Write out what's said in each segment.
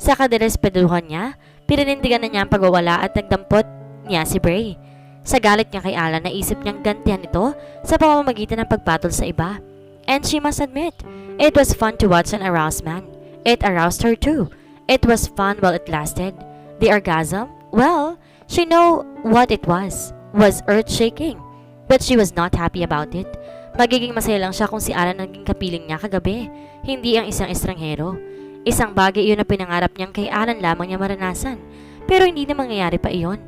Sa kaderespeduhan niya, pininindigan na niya ang pagwawala at nagdampot niya si Bray. Sa galit niya kay Alan, naisip niyang gantihan ito sa pamamagitan ng pagpatol sa iba. And she must admit, it was fun to watch an aroused man. It aroused her too. It was fun while it lasted. The orgasm? Well, she knew what it was earth-shaking. But she was not happy about it. Magiging masaya lang siya kung si Alan naging kapiling niya kagabi, hindi ang isang estranghero. Isang bagay iyon na pinangarap niyang kay Alan lamang niya maranasan. Pero hindi na mangyayari pa iyon.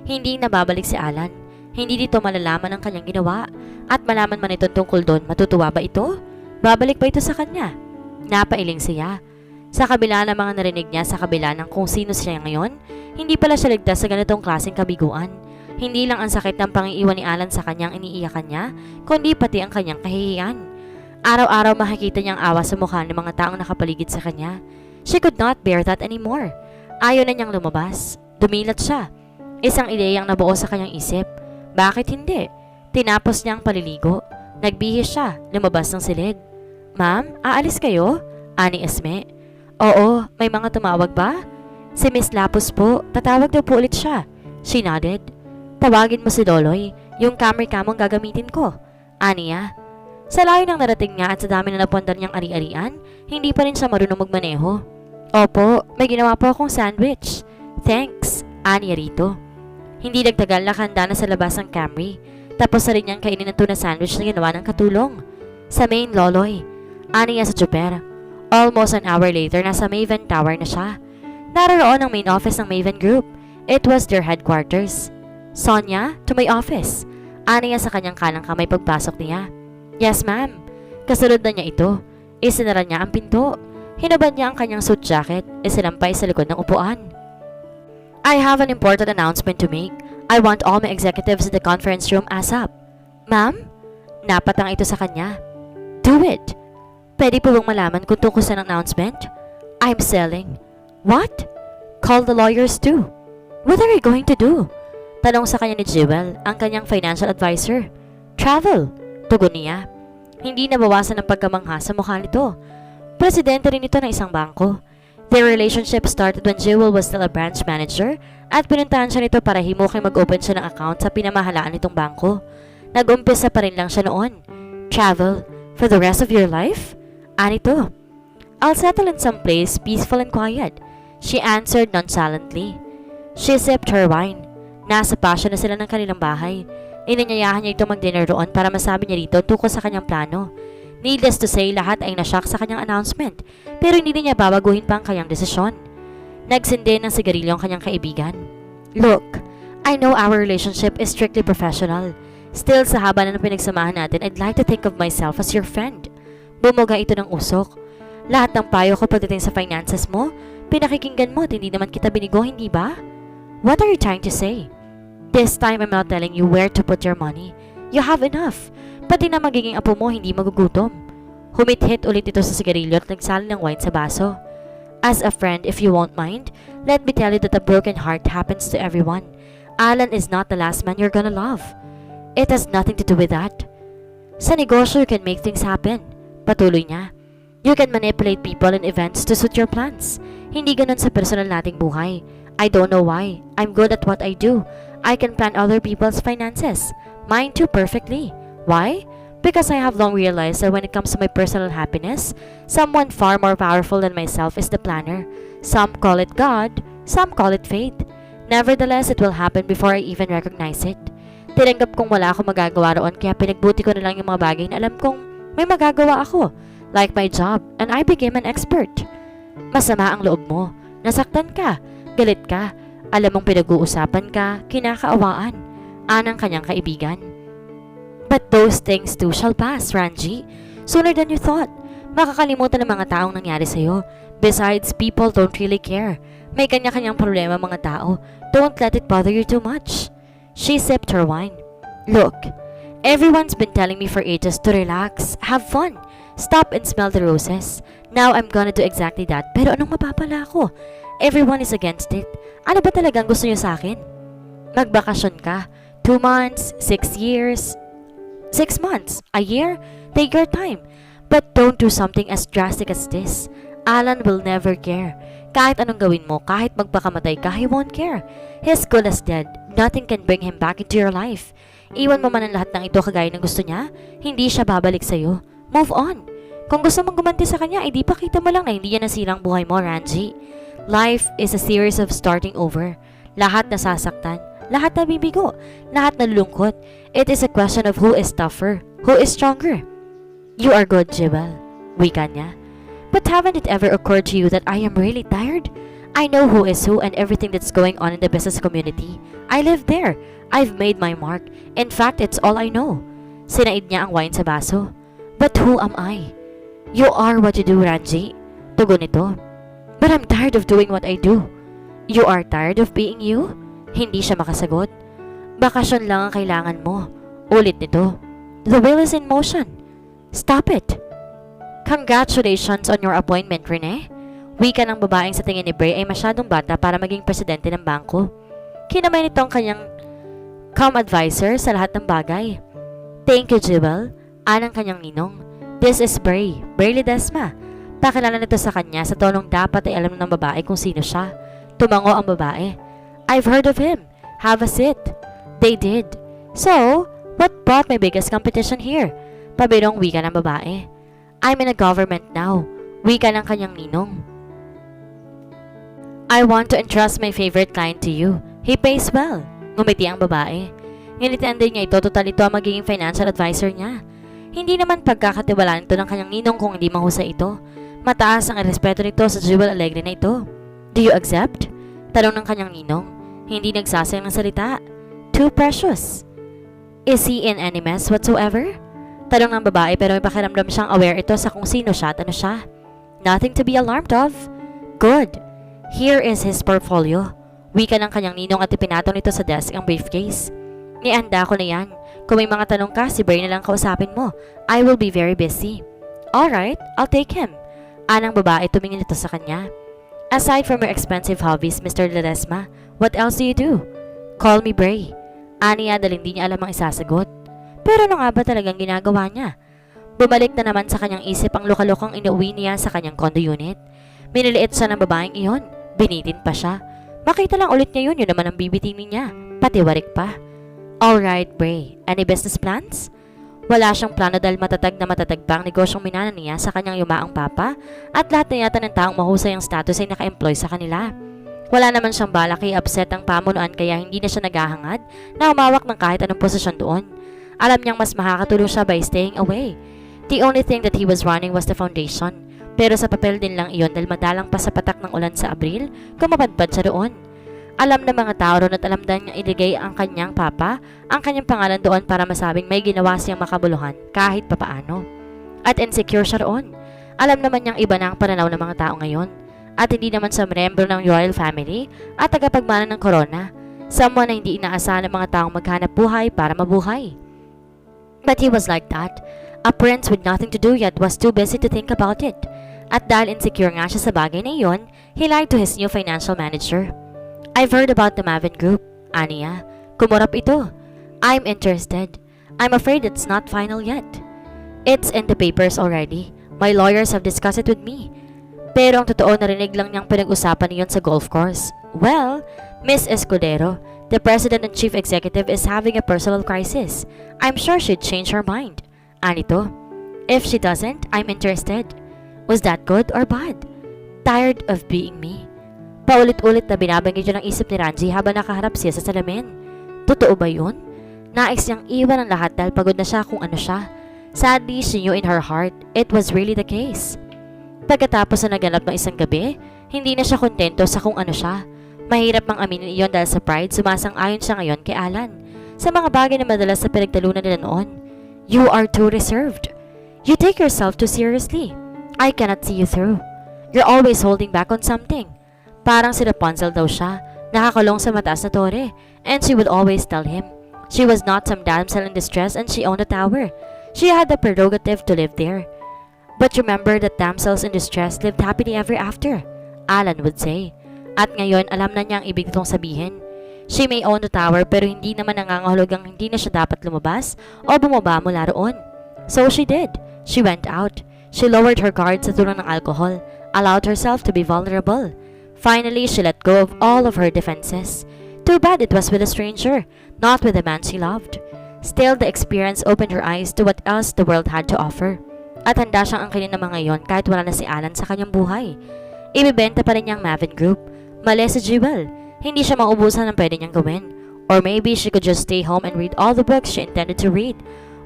Hindi nababalik si Alan. Hindi dito malalaman ang kanyang ginawa. At malaman man ito tungkol doon, matutuwa ba ito? Babalik ba ito sa kanya? Napailing siya. Sa kabila ng mga narinig niya sa kabila ng kung sino siya ngayon, hindi pala siya ligtas sa ganitong klaseng kabiguan. Hindi lang ang sakit ng pangiiwan ni Alan sa kanyang iniiyakan niya, kundi pati ang kanyang kahihiyan. Araw-araw makikita niyang awa sa mukha ng mga taong nakapaligid sa kanya. She could not bear that anymore. Ayaw na niyang lumabas. Dumilat siya. Isang ideyang nabuo sa kanyang isip. Bakit hindi? Tinapos niyang paliligo. Nagbihis siya. Lumabas ng silid. Ma'am, aalis kayo? Ani Esme. Oo, may mga tumawag ba? Si Miss Lapus po, tatawag daw po ulit siya. She nodded. Tawagin mo si Loloy, yung camera kamong gagamitin ko. Aniya. Sa layo ng narating niya at sa dami na napundar niyang ari-arian, hindi pa rin siya marunong magmaneho. Opo, may ginawa po akong sandwich. Thanks, Aniya rito. Hindi nagtagal nakahanda na sa labas ang Camry. Tapos na rin niyang kainin ang tuna sandwich na ginawa ng katulong. Sa main Loloy. Aniya sa tsuper. Almost an hour later, nasa Maven Tower na siya. Naroon ang main office ng Maven Group. It was their headquarters. Sonia, to my office. Aniya sa kanyang kanang kamay pagpasok niya. Yes, ma'am. Kasunod na niya ito. Isinara niya ang pinto. Hinubad niya ang kanyang suit jacket. Isinampay sa likod ng upuan. I have an important announcement to make. I want all my executives in the conference room ASAP. Ma'am? Napatang ito sa kanya. Do it. Pwede po bang malaman kung tungkol sa announcement? I'm selling. What? Call the lawyers too. What are you going to do? Tanong sa kanya ni Jewel, ang kanyang financial advisor. Travel. Tugon niya. Hindi nabawasan ng pagkamangha sa mukha nito. Presidente rin ito ng isang bangko. Their relationship started when Jewel was still a branch manager at pinuntahan siya nito para himuking mag-open siya ng account sa pinamahalaan nitong bangko. Nag-umpisa pa rin lang siya noon. Travel. For the rest of your life? Anito. I'll settle in some place peaceful and quiet. She answered nonchalantly. She sipped her wine. Nasa pasyo na sila ng kanilang bahay. Inanyayahan niya ito mag-dinner roon para masabi niya rito tungkol sa kanyang plano. Needless to say, lahat ay nashock sa kanyang announcement, pero hindi niya babaguhin pa ang kanyang desisyon. Nagsindi ng sigarilyo ang kanyang kaibigan. Look, I know our relationship is strictly professional. Still, sa haba na ng pinagsamahan natin, I'd like to think of myself as your friend. Bumuga ito ng usok. Lahat ng payo ko pagdating sa finances mo, pinakikinggan mo at hindi naman kita binigo, hindi ba? What are you trying to say? This time, I'm not telling you where to put your money. You have enough. Pati na magiging apo mo, hindi magugutom. Humit-hit ulit ito sa sigarilyo at nagsali ng wine sa baso. As a friend, if you won't mind, let me tell you that a broken heart happens to everyone. Alan is not the last man you're gonna love. It has nothing to do with that. Sa negosyo, you can make things happen. Patuloy niya. You can manipulate people and events to suit your plans. Hindi ganun sa personal nating buhay. I don't know why. I'm good at what I do. I can plan other people's finances. Mine too perfectly. Why? Because I have long realized that when it comes to my personal happiness, someone far more powerful than myself is the planner. Some call it God, some call it fate. Nevertheless, it will happen before I even recognize it. Tinanggap kong wala akong magagawa roon kaya pinagbuti ko na lang yung mga bagay na alam kong may magagawa ako. Like my job, and I became an expert. Masama ang loob mo. Nasaktan ka. Galit ka. Alam mong pinag-uusapan ka, kinakaawaan. Anang kanyang kaibigan. But those things too shall pass, Ranji. Sooner than you thought. Makakalimutan ng mga taong nangyari sa'yo. Besides, people don't really care. May kanya-kanyang problema mga tao. Don't let it bother you too much. She sipped her wine. Look, everyone's been telling me for ages to relax, have fun, stop and smell the roses. Now I'm gonna do exactly that. Pero anong mapapala ako? Everyone is against it. Ano ba talagang gusto niyo sa akin? Magbakasyon ka. 2 months, 6 years, 6 months, a year, take your time. But don't do something as drastic as this. Alan will never care. Kahit anong gawin mo, kahit magpakamatay ka, he won't care. He's cool as dead. Nothing can bring him back into your life. Iwan mo man ang lahat ng ito kagaya ng gusto niya, hindi siya babalik sa'yo. Move on. Kung gusto mong gumanti sa kanya, di pakita mo lang na hindi yan nasirang buhay mo, Ranji. Life is a series of starting over. Lahat nasasaktan, lahat nabibigo, lahat nalulungkot. It is a question of who is tougher, who is stronger. You are good, Jewel. Wika niya. But haven't it ever occurred to you that I am really tired? I know who is who and everything that's going on in the business community. I live there. I've made my mark. In fact, it's all I know. Sinaid niya ang wine sa baso. But who am I? You are what you do, Ranji. Tugon nito. But I'm tired of doing what I do. You are tired of being you? Hindi siya makasagot. Bakasyon lang ang kailangan mo. Ulit nito. The wheel is in motion. Stop it. Congratulations on your appointment, Rene. Wika ng babaeng sa tingin ni Bray ay masyadong bata para maging presidente ng bangko. Kinamay nito ang kanyang advisor sa lahat ng bagay. Thank you, Jewel. Anang kanyang ninong. This is Bray Ledesma. Pakilala nito sa kanya sa tonong dapat ay alam ng babae kung sino siya. Tumango ang babae. I've heard of him. Have a seat. They did. So, what brought my biggest competition here? Pabirong wika ng babae. I'm in a government now. Wika ng kanyang ninong. I want to entrust my favorite client to you. He pays well. Ngumiti ang babae. Nginitian din niya ito, total ito ang magiging financial advisor niya. Hindi naman pagkakatiwalaan ito ng kanyang ninong kung hindi mahusay ito. Mataas ang respeto nito sa Jewel Alegre na ito. Do you accept? Tanong ng kanyang ninong. Hindi nagsasayang ng salita. Too precious. Is he in any mess whatsoever? Tanong ng babae pero may pakiramdam siyang aware ito sa kung sino siya at ano siya. Nothing to be alarmed of. Good. Here is his portfolio. Wika ng kanyang ninong at ipinatong nito sa desk ang briefcase. Nianda ko na yan. Kung may mga tanong ka, si Bray na lang kausapin mo. I will be very busy. Alright, I'll take him. Anang babae tumingin ito sa kanya. Aside from your expensive hobbies, Mr. Ledesma, what else do you do? Call me Bray. Aniya dahil hindi niya alam ang isasagot. Pero ano nga ba talagang ginagawa niya? Bumalik na naman sa kanyang isip ang lukalokang inuwi niya sa kanyang condo unit. Miniliit siya ng babaeng iyon. Binitin pa siya. Makita lang ulit niya yun naman ang bibitinin niya. Pati warik pa. Alright, Bray. Any business plans? Wala siyang plano dahil matatag pa ang negosyong minana niya sa kanyang yumaang papa at lahat na yata ng taong mahusay ang status ay naka-employ sa kanila. Wala naman siyang balak i-upset ang pamunuan kaya hindi na siya naghahangad na humawak ng kahit anong posisyon doon. Alam niyang mas makakatulong siya by staying away. The only thing that he was running was the foundation. Pero sa papel din lang iyon dahil madalang pa sa patak ng ulan sa Abril kung mapadpad siya doon. Alam ng mga tao roon at alam din niyang iligay ang kanyang papa, ang kanyang pangalan doon para masabing may ginawa siyang makabuluhan kahit papaano. At insecure siya roon. Alam naman niyang iba na ang pananaw ng mga tao ngayon. At hindi naman sa miyembro ng royal family at tagapagmana ng corona. Someone na hindi inaasahan ng mga taong maghanap buhay para mabuhay. But he was like that. A prince with nothing to do yet was too busy to think about it. At dahil insecure nga siya sa bagay na iyon, he lied to his new financial manager. I've heard about the Mavin Group, Aniya. Kumurap ito. I'm interested. I'm afraid it's not final yet. It's in the papers already. My lawyers have discussed it with me. Pero ang totoo narinig lang niyang pinag-usapan niyon sa golf course. Well, Miss Escudero, the president and chief executive is having a personal crisis. I'm sure she'd change her mind. Anito, if she doesn't, I'm interested. Was that good or bad? Tired of being me? Paulit-ulit na binabanggit yun ang isip ni Ranji habang nakaharap siya sa salamin. Totoo ba yun? Nais niyang iwan ang lahat dahil pagod na siya kung ano siya. Sadly, she knew in her heart, it was really the case. Pagkatapos na naganap ng isang gabi, hindi na siya kontento sa kung ano siya. Mahirap mang aminin iyon dahil sa pride, sumasang-ayon siya ngayon kay Alan. Sa mga bagay na madalas sa pinagtalunan nila noon. You are too reserved. You take yourself too seriously. I cannot see you through. You're always holding back on something. Parang si Rapunzel daw siya, nakakulong sa mataas na tore, and she would always tell him. She was not some damsel in distress and she owned a tower. She had the prerogative to live there. But remember that damsels in distress lived happily ever after, Alan would say. At ngayon, alam na niya ang ibig nitong sabihin. She may own the tower pero hindi naman nangangahulugang hindi na siya dapat lumabas o bumaba mula roon. So she did. She went out. She lowered her guard sa tulong ng alcohol, allowed herself to be vulnerable. Finally, she let go of all of her defenses. Too bad it was with a stranger, not with the man she loved. Still, the experience opened her eyes to what else the world had to offer. At handa siyang angkinin ng mga yon kahit wala na si Alan sa kanyang buhay. Ibibenta pa rin niya ang Mavin Group. Mali si Jewel. Hindi siya maubusan ng pwede niyang gawin. Or maybe she could just stay home and read all the books she intended to read.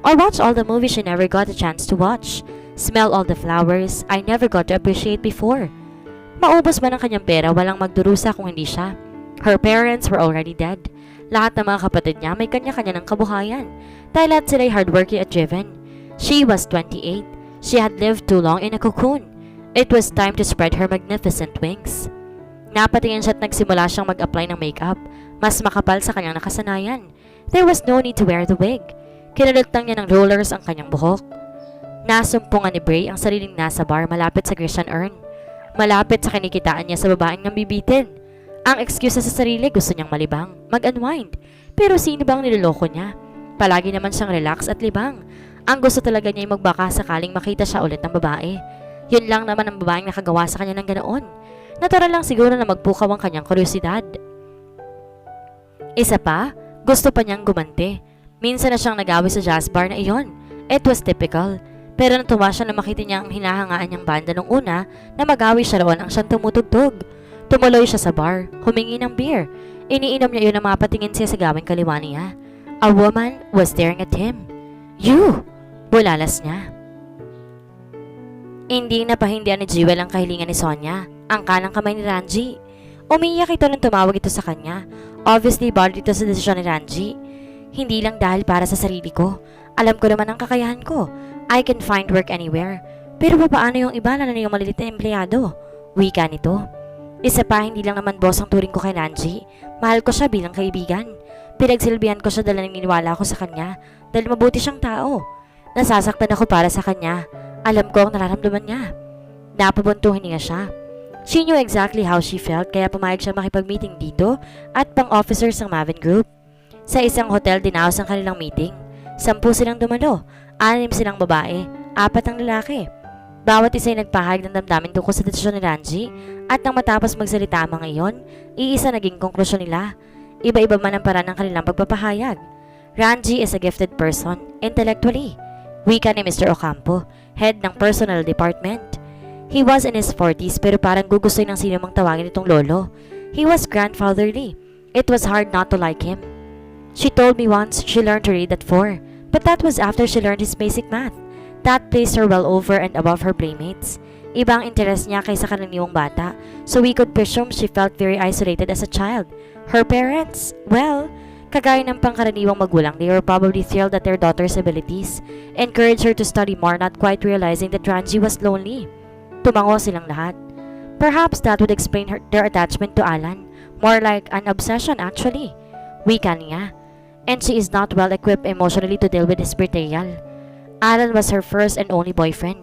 Or watch all the movies she never got a chance to watch. Smell all the flowers I never got to appreciate before. Maubos man ang kanyang pera, walang magdurusa kung hindi siya. Her parents were already dead. Lahat ng mga kapatid niya may kanya-kanya ng kabuhayan. Dahil lahat sila'y hardworking at driven. She was 28. She had lived too long in a cocoon. It was time to spread her magnificent wings. Napatingin siya at nagsimula siyang mag-apply ng makeup. Mas makapal sa kanyang nakasanayan. There was no need to wear the wig. Kinulot lang niya ng rollers ang kanyang buhok. Nasumpungan ni Bray ang sariling nasa bar malapit sa Grecian Urn. Malapit sa kinikitaan niya sa babaeng nambibitin. Ang excuse sa sarili, gusto niyang malibang, mag-unwind. Pero sino bang niloloko niya? Palagi naman siyang relax at libang. Ang gusto talaga niya ay magbaka sakaling makita siya ulit ng babae. Yun lang naman ang babaeng nakagawa sa kanya ng ganoon. Natural lang siguro na magpukaw ang kanyang kuryosidad. Isa pa, gusto pa niyang gumanti. Minsan na siyang nag-away sa jazz bar na iyon. It was typical. Pero natuwa siya na makita niya ang hinahangaan niyang banda nung una na mag-away siya roon ang siyang tumutugtog. Tumuloy siya sa bar, humingi ng beer. Iniinom niya yun na mapatingin siya sa gawing kaliwa niya. A woman was staring at him. You! Bulalas niya. Hindi napahindian ni Jewel ang kahilingan ni Sonia, ang kanang kamay ni Ranji. Umiiyak ito nang tumawag ito sa kanya. Obviously, bothered ito sa desisyon ni Ranji. Hindi lang dahil para sa sarili ko. Alam ko naman ang kakayahan ko. I can find work anywhere. Pero paano yung iba na yung malilit na empleyado? Wika nito. Isa pa, hindi lang naman boss ang turing ko kay Ranji. Mahal ko siya bilang kaibigan. Pinagsilbihan ko siya dahil naniniwala ako sa kanya. Dahil mabuti siyang tao. Nasasaktan ako para sa kanya. Alam ko ang nararamdaman niya. Napabuntuhin niya siya. She knew exactly how she felt kaya pumayag siya makipag-meeting dito at pang-officers ng Mavin Group. Sa isang hotel dinaos ang kanilang meeting. 10 silang dumalo, 6 silang babae, 4 ang lalaki. Bawat isa ay nagpahayag ng damdamin tungkol sa desisyon ni Ranji at nang matapos magsalita ang mga iyon, iisa naging konklusyon nila. Iba-iba man ang paraan ng kanilang pagpapahayag. Ranji is a gifted person, intellectually. Wika ni Mr. Ocampo, head ng personal department. He was in his 40s pero parang gugustoy ng sino mang tawagin itong lolo. He was grandfatherly. It was hard not to like him. She told me once she learned to read at 4, but that was after she learned his basic math. That placed her well over and above her playmates. Ibang interest niya kaysa karaniwang bata, so we could presume she felt very isolated as a child. Her parents, well, kagaya ng pangkaraniwang magulang, they were probably thrilled at their daughter's abilities, encouraged her to study more, not quite realizing that Ranji was lonely. Tumango silang lahat. Perhaps that would explain their attachment to Alan, more like an obsession actually. Wika niya. And she is not well equipped emotionally to deal with his betrayal. Alan was her first and only boyfriend.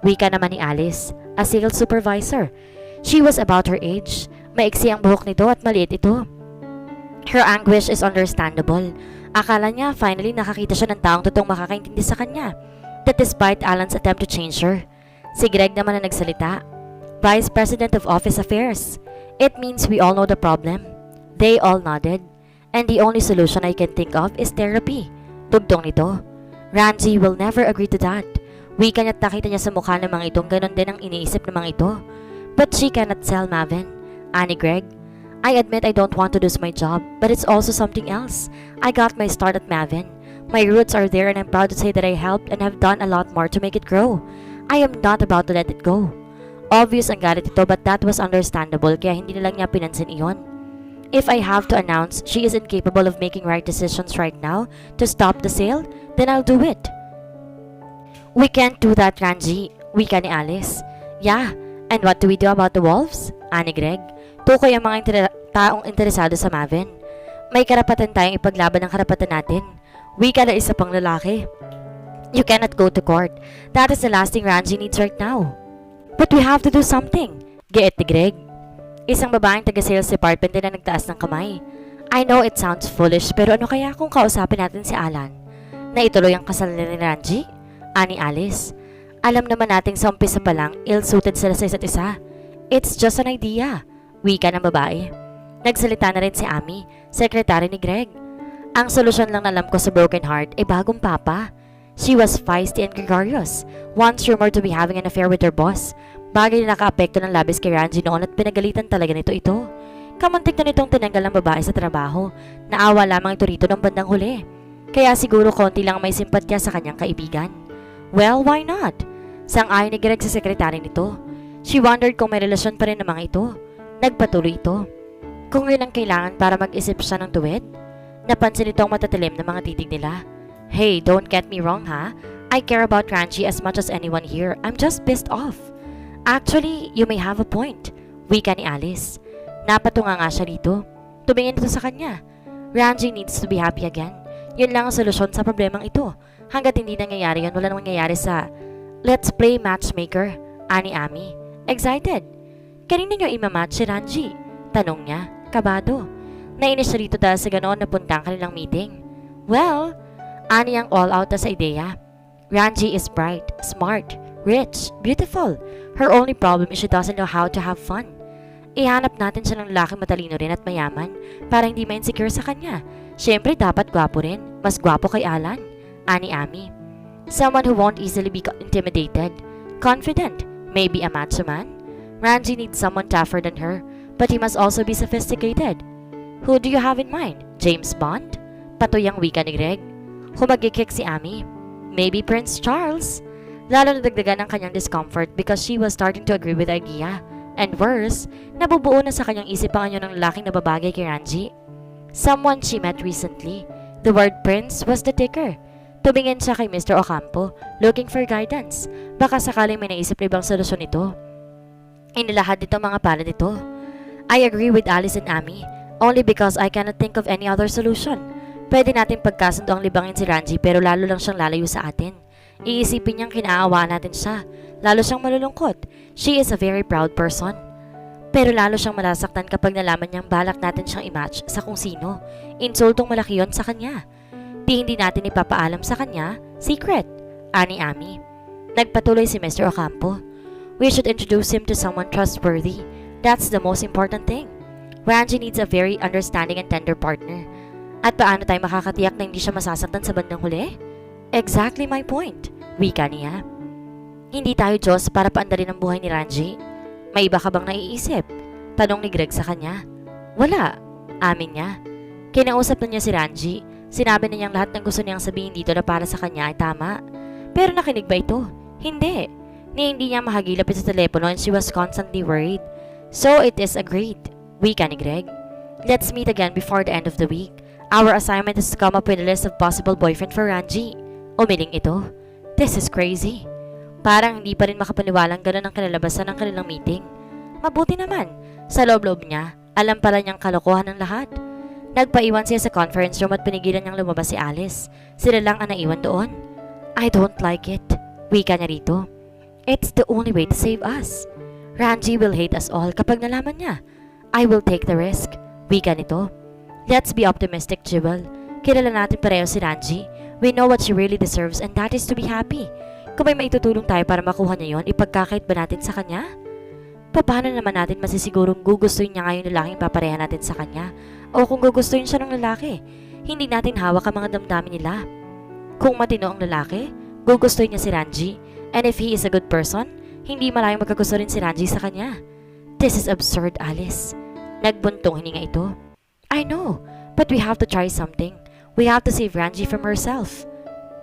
Wika naman ni Alice, a sales supervisor. She was about her age. Maiksi ang buhok nito at maliit ito. Her anguish is understandable. Akala niya finally nakakita siya ng taong totoong makakaintindi sa kanya. That despite Alan's attempt to change her. Si Greg naman na nagsalita. Vice President of Office Affairs. It means we all know the problem. They all nodded. And the only solution I can think of is therapy. Dugtong nito. Ranji will never agree to that. Wika niya't nakita niya sa mukha ng mga itong ganon din ang iniisip ng mga ito. But she cannot sell Mavin. Ani Greg, I admit I don't want to lose my job, but it's also something else. I got my start at Mavin. My roots are there and I'm proud to say that I helped and have done a lot more to make it grow. I am not about to let it go. Obvious ang galit ito but that was understandable kaya hindi na lang niya pinansin iyon. If I have to announce she is incapable of making right decisions right now to stop the sale, then I'll do it. We can't do that, Ranji. Wika ni Alice. Yeah, and what do we do about the wolves? Ani Greg. Tukoy ang mga taong interesado sa Mavin. May karapatan tayong ipaglaban ang karapatan natin. Wika na isa pang lalaki. You cannot go to court. That is the last thing Ranji needs right now. But we have to do something. Giit ni Greg. Isang babaeng taga-sales department din na nagtaas ng kamay. I know it sounds foolish pero ano kaya kung kausapin natin si Alan? Na ituloy ang kasal ni Ranji? Ani Alice. Alam naman nating sa umpisa pa lang, ill-suited sila sa isa't isa. It's just an idea. Wika ng babae. Nagsalita na rin si Amy, sekretary ni Greg. Ang solusyon lang na alam ko sa broken heart ay bagong papa. She was feisty and gregarious, once rumored to be having an affair with her boss. Bagay na nakaapekto ng labis kay Ranji noon at pinagalitan talaga nito ito. Kamuntik na nitong tinanggal ng babae sa trabaho. Naawa lamang ito rito ng bandang huli. Kaya siguro konti lang may simpatya sa kanyang kaibigan. Well, why not? Sang-ayon ni Greg sa sekretary nito. She wondered kung may relasyon pa rin ng mga ito. Nagpatuloy ito. Kung yun ang kailangan para mag-isip siya ng tuwid. Napansin itong matatalim ng mga titig nila. Hey, don't get me wrong ha. I care about Ranji as much as anyone here. I'm just pissed off. Actually, you may have a point. Wika ni Alice. Napatunga nga siya dito. Tumingin ito sa kanya. Ranji needs to be happy again. Yun lang ang solusyon sa problemang ito. Hanggat hindi nangyayari yun, wala nang nangyayari sa let's play matchmaker, ani Amy. Excited. Kanina nyo imamatch si Ranji? Tanong niya, kabado. Nainis siya dito dahil sa ganoon napunta ang kanilang meeting. Well, ani ang all out sa ideya. Ranji is bright, smart, rich, beautiful. Her only problem is she doesn't know how to have fun. Ihanap natin siya ng lalaking matalino rin at mayaman para hindi ma-insecure sa kanya. Siyempre dapat gwapo rin. Mas gwapo kay Alan. Ani Amy. Someone who won't easily be intimidated. Confident. Maybe a macho man. Ranji needs someone tougher than her, but he must also be sophisticated. Who do you have in mind? James Bond? Patuyang wika ni Greg. Humagikik si Amy. Maybe Prince Charles. Lalo nadagdagan ang kanyang discomfort because she was starting to agree with the idea. And worse, nabubuo na sa kanyang isip ang anyo ng lalaking nababagay kay Ranji. Someone she met recently. The word prince was the ticker. Tumingin siya kay Mr. Ocampo, looking for guidance. Baka sakaling may naisip na ibang solusyon ito. Inilahad nito mga palad nito. I agree with Alice and Amy, only because I cannot think of any other solution. Pwede natin pagkasundo ang libangin si Ranji pero lalo lang siyang lalayo sa atin. Iisipin niyang kinaawaan natin siya. Lalo siyang malulungkot. She is a very proud person. Pero lalo siyang malasaktan kapag nalaman niyang balak natin siyang i-match sa kung sino. Insultong malaki yon sa kanya. Di hindi natin ipapaalam sa kanya. Secret. Ani Amy. Nagpatuloy si Mr. Ocampo. We should introduce him to someone trustworthy. That's the most important thing. Ranji needs a very understanding and tender partner. At paano tayo makakatiyak na hindi siya masasaktan sa bandang huli? Exactly my point. Wika niya. Hindi tayo Diyos para paandarin ang buhay ni Ranji. May iba ka bang naiisip? Tanong ni Greg sa kanya. Wala. Amin niya. Kinausap na niya si Ranji. Sinabi na niyang lahat ng gusto niyang sabihin dito na para sa kanya ay tama. Pero nakinig ba ito? Hindi. Hindi niya mahagilap sa telepono and she was constantly worried. So it is agreed. Wika ni Greg. Let's meet again before the end of the week. Our assignment is to come up with a list of possible boyfriend for Ranji. Umiling ito. This is crazy. Parang hindi pa rin makapaniwalang gano'n ang kinalabasan ng kanilang meeting. Mabuti naman. Sa loob-loob niya, alam pala niyang kalokohan ng lahat. Nagpaiwan siya sa conference room at pinigilan niyang lumabas si Alice. Sila lang ang naiwan doon. I don't like it. Wika niya rito. It's the only way to save us. Ranji will hate us all kapag nalaman niya. I will take the risk. Wika nito. Let's be optimistic, Jewel. Kilala natin pareho si Ranji. We know what she really deserves and that is to be happy. Kung may maitutulong tayo para makuha niya yon, ipagkakait ba natin sa kanya? Paano naman natin masisigurong gugustuhin niya nga yung lalaking papareha natin sa kanya? O kung gugustuhin siya ng lalaki, hindi natin hawak ang mga damdamin nila. Kung matino ang lalaki, gugustuhin niya si Ranji. And if he is a good person, hindi malayong magkagusto rin si Ranji sa kanya. This is absurd, Alice. Nagbuntong hininga ito. I know, but we have to try something. We have to save Ranji from herself.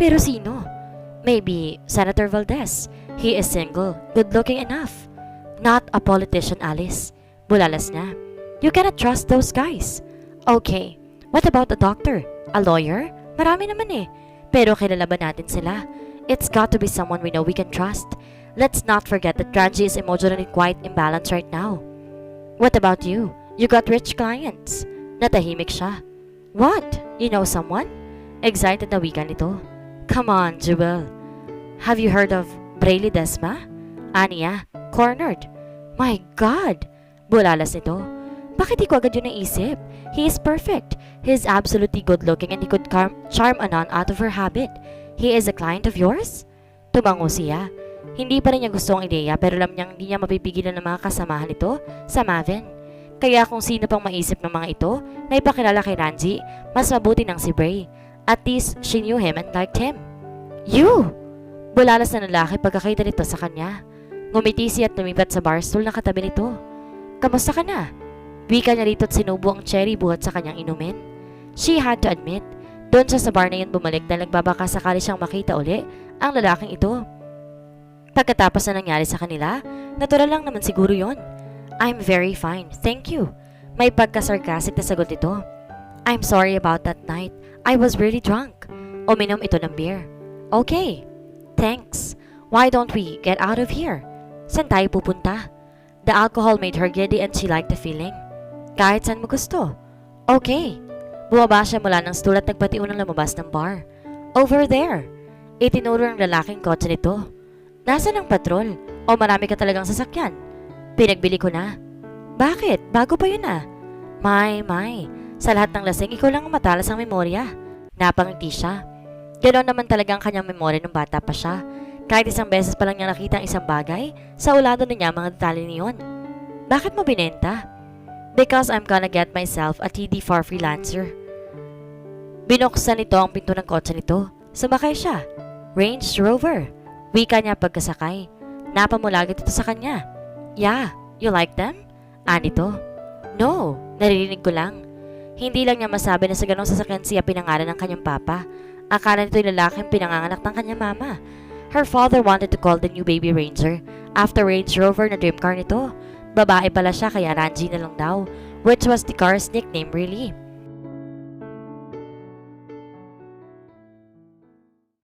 Pero sino? Maybe Senator Valdez. He is single, good-looking enough. Not a politician, Alice. Bulalas niya. You cannot trust those guys. Okay, what about a doctor? A lawyer? Marami naman eh. Pero kilala ba natin sila? It's got to be someone we know we can trust. Let's not forget that Ranji is emotionally quite imbalanced right now. What about you? You got rich clients. Natahimik siya. What? You know someone? Excited na wika nito. Come on, Jewel. Have you heard of Brayley Desma? Aniya, cornered. My God! Bulalas nito. Bakit di ko agad yun naisip? He is perfect. He is absolutely good-looking and he could charm a nun out of her habit. He is a client of yours? Tumango siya. Hindi pa rin niya gusto ang ideya pero alam niyang hindi niya mapipigilan ng mga kasamahan nito sa Maven. Kaya kung sino pang maisip ng mga ito na ipakilala kay Ranji, mas mabuti ng si Bray. At least, she knew him and liked him. You! Bulalas na lalaki pagkakita nito sa kanya. Ngumiti siya at lumipat sa bar stool na katabi nito. Kamusta ka na? Wika niya rito at sinubo ang cherry buhat sa kanyang inumin. She had to admit, doon siya sa bar na yun bumalik dahil nagbabaka sakali siyang makita uli ang lalaking ito. Pagkatapos na nangyari sa kanila, natural lang naman siguro yon. I'm very fine, thank you. May pagka-sarcastic na sagot ito. I'm sorry about that night. I was really drunk. Uminom ito ng beer. Okay, thanks. Why don't we get out of here? Saan tayo pupunta? The alcohol made her giddy and she liked the feeling. Kahit saan mo gusto. Okay. Bumaba siya mula ng stool at nagpatiunang lumabas ng bar. Over there. Itinuro ng lalaking kotse nito. Nasaan ang patrol? O marami ka talagang sasakyan? Pinagbili ko na. Bakit? Bago pa yun ah. My. Sa lahat ng lasing, ikaw lang ang matalas ang memorya. Napangiti siya. Ganoon naman talaga ang kanyang memorya nung bata pa siya. Kahit isang beses pa lang niya nakita ang isang bagay, sa ulado na niya mga detalye niyon. Bakit mo binenta? Because I'm gonna get myself a TD4 freelancer. Binuksan nito ang pinto ng kotse nito. Sumakay siya. Range Rover. Wika niya pagkasakay. Napamulagit ito sa kanya. Yeah, you like them? Anito. No, naririnig ko lang. Hindi lang niya masabi na sa ganong sasakyan siya pinangalan ng kanyang papa. Akala nito'y lalaking pinanganganak ng kanyang mama. Her father wanted to call the new baby Ranger after Range Rover na dream car nito. Babae pala siya kaya Ranji na lang daw, which was the car's nickname really.